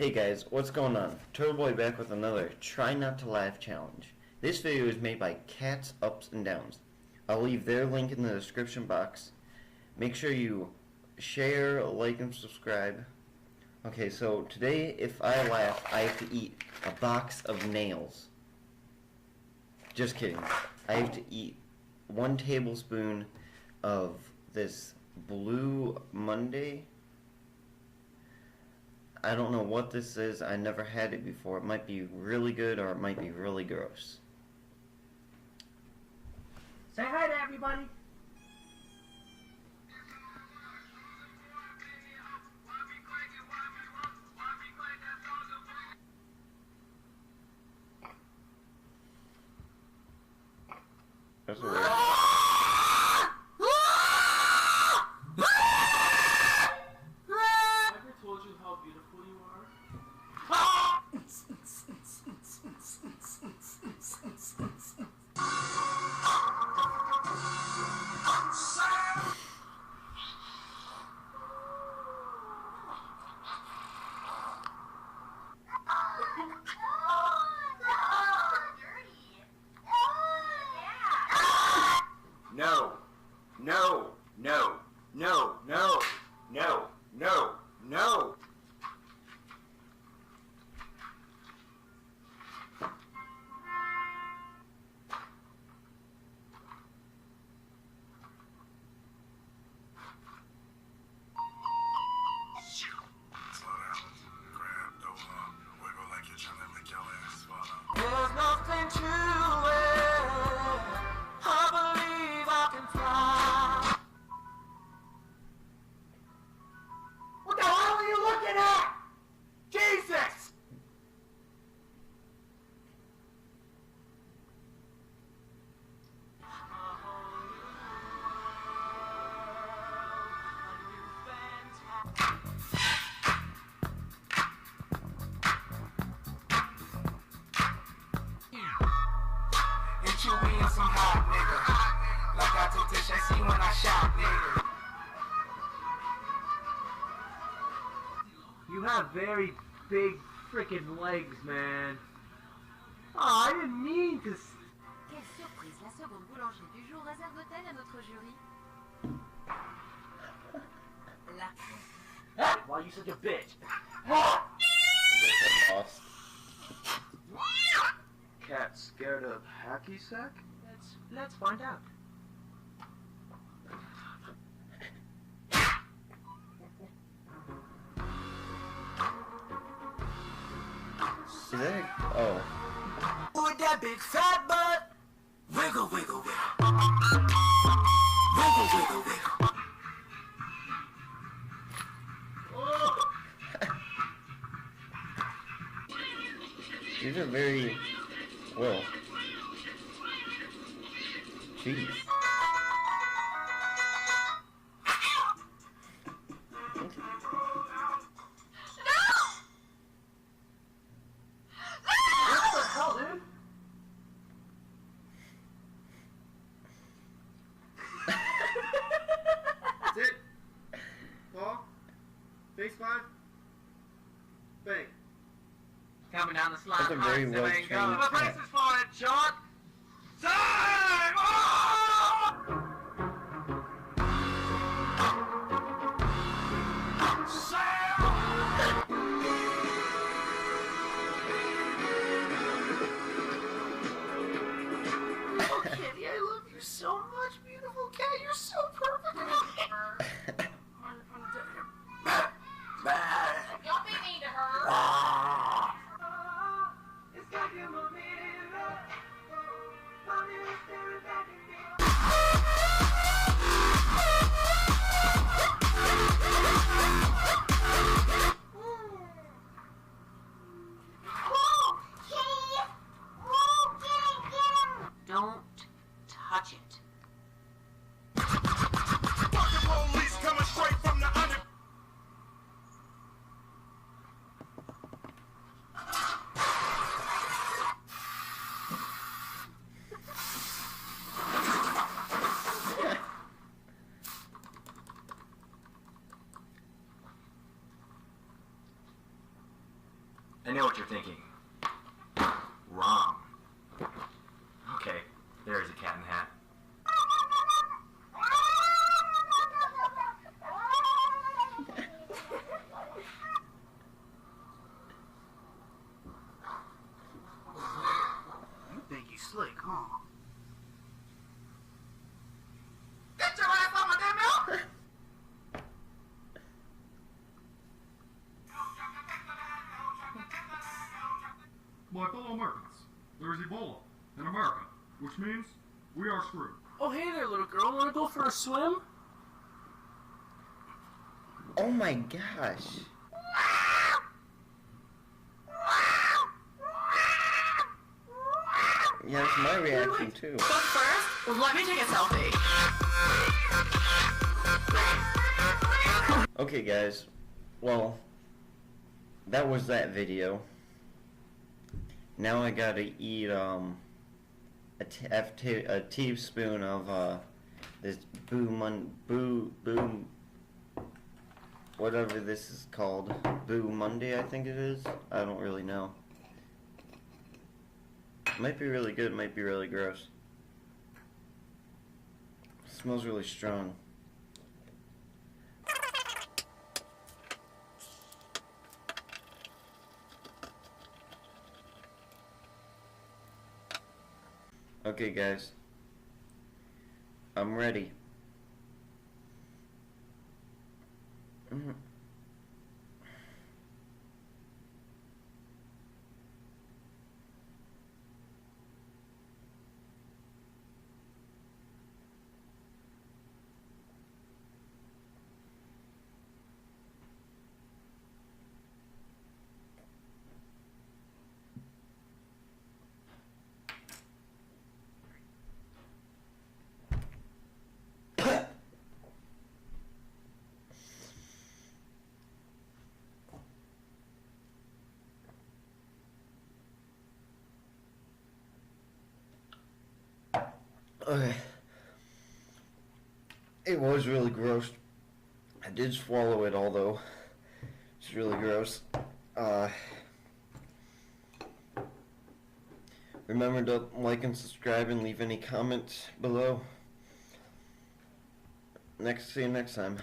Hey guys, what's going on? Turtleboy back with another Try Not to Laugh challenge. This video is made by Cats Ups and Downs. I'll leave their link in the description box. Make sure you share, like, and subscribe. Okay, so today if I laugh, I have to eat a box of nails. Just kidding. I have to eat 1 tablespoon of this Blue Monday. I don't know what this is. I never had it before. It might be really good or it might be really gross. Say hi to everybody. That's weird. Ever told you how beautiful you are? No, no, no, no, no, no, no, no. There's nothing to it. I believe I can fly. What the hell are you looking at? Jesus! And you being some hot nigga. Like I took this, I see when I shot nigga. You have very big freaking legs, man. Oh, I didn't mean to. Quelle surprise, la seconde boulangerie du jour réserve-t-elle à notre jury? La... Why you such a bitch? Lost. Cat scared of hacky sack? Let's find out. Is that oh. With that big fat butt. Wiggle, wiggle, wiggle. Wiggle, wiggle, wiggle. These are very well. Jeez. What the hell, dude? That's it. Paul. Face 5. Bang. Coming down the slide. That's a very well trained The cat. place is for it, John. Time! Oh! Oh, Kitty, I love you so much, beautiful cat. You're so perfect. Don't be mean to her! It's like you're moving. know what you're thinking. Wrong. Okay, there's a cat in the hat. You think you slick, huh? Get your ass on my damn milk! My fellow Americans, there is Ebola in America, which means we are screwed. Oh, hey there, little girl. Wanna go for a swim? Oh my gosh. Yeah, that's my reaction too. But first, let me take a selfie. Okay guys, well, that was that video. Now I gotta eat a teaspoon of this whatever this is called, Boo Monday I think it is. I don't really know. It might be really good, it might be really gross. It smells really strong. Okay guys, I'm ready. Okay. It was really gross. I did swallow it all though. It's really gross. Remember to like and subscribe and leave any comments below. See you next time.